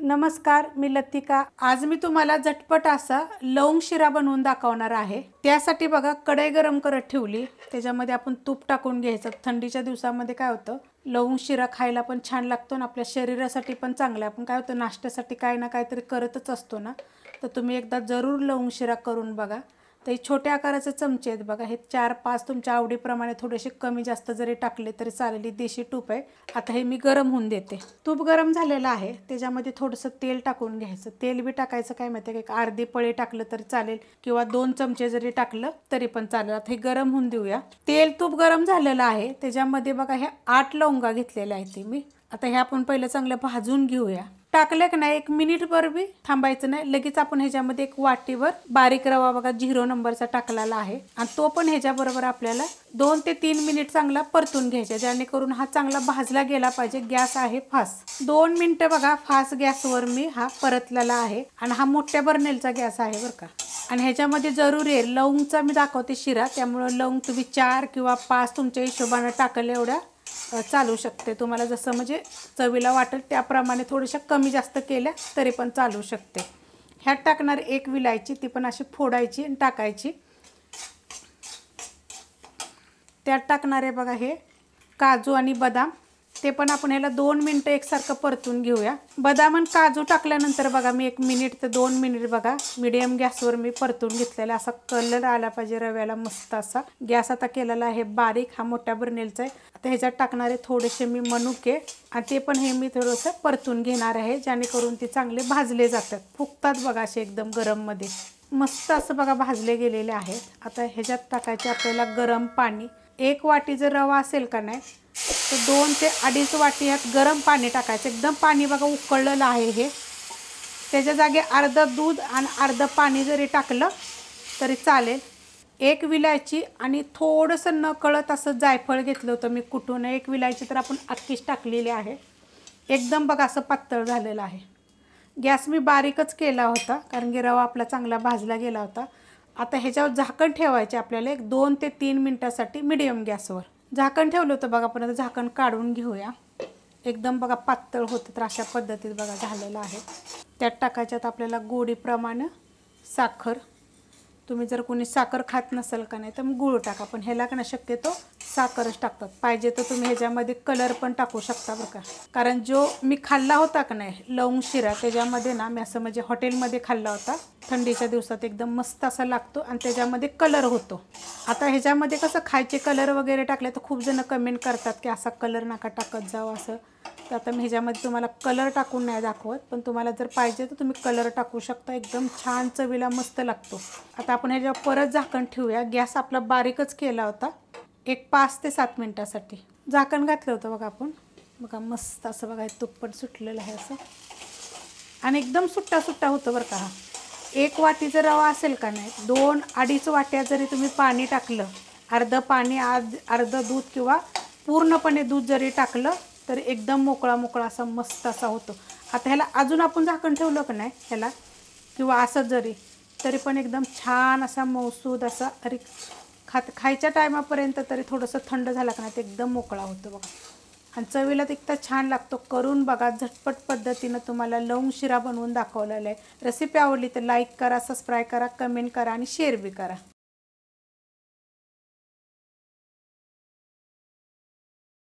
नमस्कार, मी लतिका। आज मी तुम्हाला झटपट असा लवंग शिरा बनवून दाखवणार आहे। त्यासाठी बघा कढई गरम करत ठेवली, त्याच्यामध्ये आपण तूप टाकून घ्यायचं। थंडीच्या दिवसामध्ये काय होतं, लवंग शिरा खायला पण छान लागतो आणि आपल्या शरीरासाठी पण चांगला आहे। आपण काय होतं, नाश्त्यासाठी काय ना काहीतरी करतच असतो ना, तर तुम्ही एकदा जरूर लवंग शिरा करून बघा। तर हे छोट्या आकाराचे चमचे आहेत बघा, हे 4-5 तुमच्या आवडीप्रमाणे थोडेसे कमी जास्त जरी टाकले तरी चालेल। देशी तूप आहे। आता हे मी गरम होऊन देते। तूप गरम झालेलं आहे, त्याच्यामध्ये थोडंसं तेल टाकून घ्यायचं। तेल बी टाकायचं काय माहिती आहे का, अर्धी पळी टाकलं तरी चालेल किंवा 2 चमचे जरी टाकलं तरी पण चालेल। आता हे गरम होऊन देऊया। तेल तूप गरम झालेलं आहे, त्याच्यामध्ये बघा हे 8 लवंगा घेतलेल्या आहेत मी। आता हे आपण पहिलं चांगलं भाजून घेऊया। टाकले की नाही 1 मिनिटभर बी थांबायचं नाही, लगेच आपण ह्याच्यामध्ये 1 वाटीभर बारीक रवा बघा 0 नंबरचा टाकलेला आहे आणि तो पण ह्याच्याबरोबर आपल्याला 2 ते 3 मिनिट चांगला परतून घ्यायचा, जेणेकरून हा चांगला भाजला गेला पाहिजे। गॅस आहे फास्ट, 2 मिनिटं बघा फास्ट गॅसवर मी हा परतलेला आहे आणि हा मोठ्या बर्नेलचा गॅस आहे बरं का। आणि ह्याच्यामध्ये जरूर आहे लवंगचा मी दाखवते शिरा, त्यामुळे लवंग तुम्ही 4 किंवा 5 तुमच्या हिशोबाने टाकले एवढ्या चालू शकते। तुम्हाला जसं म्हणजे चवीला वाटेल त्याप्रमाणे थोडीशा कमी जास्त केल्या तरी पण चालू शकते। ह्यात टाकणार 1 विलायची, ती पण अशी फोडायची आणि टाकायची। त्यात टाकणार आहे बघा हे काजू आणि बदाम, ते पण आपण ह्याला 2 मिनिटं एकसारखं परतून घेऊया। बदाम आणि काजू टाकल्यानंतर बघा मी 1 मिनिट ते 2 मिनिट बघा मीडियम गॅसवर मी परतून घेतलेला। असा कलर आला पाहिजे रव्याला मस्त असा। गॅस आता केलेला आहे बारीक, हा मोठ्या बर्नेलचा आहे। आता ह्याच्यात टाकणारे थोडेसे मी मनुके आणि ते पण हे मी थोडंसं परतून घेणार आहे, जेणेकरून ते चांगले भाजले जातात, फुगतात बघा असे एकदम गरममध्ये मस्त असं बघा भाजले गेलेले आहेत। आता ह्याच्यात टाकायचे आपल्याला गरम पाणी। 1 वाटी जर रवा असेल का नाही तर 2 ते 2.5 वाटी यात गरम पाणी टाकायचं। एकदम पाणी बघा उकळलेलं आहे हे, त्याच्या जागी अर्ध दूध आणि अर्ध पाणी जरी टाकलं तरी चालेल। 1 विलायची आणि थोडंसं न कळत असं जायफळ घेतलं होतं मी कुटून। 1 विलायची तर आपण अख्खीच टाकलेली आहे। एकदम बघा असं पातळ झालेलं आहे। गॅस मी बारीकच केला होता, कारण की रवा आपला चांगला भाजला गेला होता। आता ह्याच्यावर झाकण ठेवायचे आपल्याला 2 ते 3 मिनिटासाठी मीडियम गॅसवर। झाकण ठेवलं होतं बघा, पण आता झाकण काढून घेऊया। एकदम बघा पातळ होतं, तर अशा पद्धतीत बघा झालेलं आहे। त्यात टाकायच्यात आपल्याला गोडीप्रमाणे साखर। तुम्ही जर कोणी साखर खात नसेल का नाही तर मग गूळ टाका, पण ह्याला का नाही शक्यतो साखरच टाकतात। पाहिजे तर तुम्ही ह्याच्यामध्ये कलर पण टाकू शकता बरं का, कारण जो मी खाल्ला होता का नाही लवंग शिरा, त्याच्यामध्ये ना मी असं म्हणजे हॉटेलमध्ये खाल्ला होता थंडीच्या दिवसात, एकदम मस्त असा लागतो आणि त्याच्यामध्ये कलर होतो। आता ह्याच्यामध्ये कसं खायचे कलर वगैरे टाकले तर खूप जण कमेंट करतात की असा कलर नका टाकत जाऊ असं, तर आता मी ह्याच्यामध्ये तुम्हाला कलर टाकून नाही दाखवत, पण तुम्हाला जर पाहिजे तर तुम्ही कलर टाकू शकता। एकदम छान चवीला मस्त लागतो। आता आपण ह्याच्यावर परत झाकण ठेवूया। गॅस आपला बारीकच केला होता, 5 ते 7 मिनिटासाठी झाकण घातलं होतं बघा आपण। बघा मस्त असं बघा तूप पण सुटलेलं आहे असं, आणि एकदम सुट्टा सुट्टा होतं बरं का। 1 वाटी जर रवा असेल का नाही 2-2.5 वाट्या जरी तुम्ही पाणी टाकलं, अर्ध पाणी अर्ध दूध किंवा पूर्णपणे दूध जरी टाकलं तर एकदम मोकळा मोकळा असा मस्त असा होतो। आता ह्याला अजून आपण झाकण ठेवलं का नाही ह्याला किंवा असं जरी, तरी पण एकदम छान असा मौसूद असा, अरे खायच्या टायमापर्यंत तरी थोडंसं थंड झालं का नाही ते एकदम मोकळा होतो बघा, आणि चवीला तर इतका छान लागतो। करून बघा, झटपट पद्धतीनं तुम्हाला लवंग शिरा बनवून दाखवलेला आहे। रेसिपी आवडली तर लाईक करा, सबस्क्राईब करा, कमेंट करा आणि शेअर बी करा।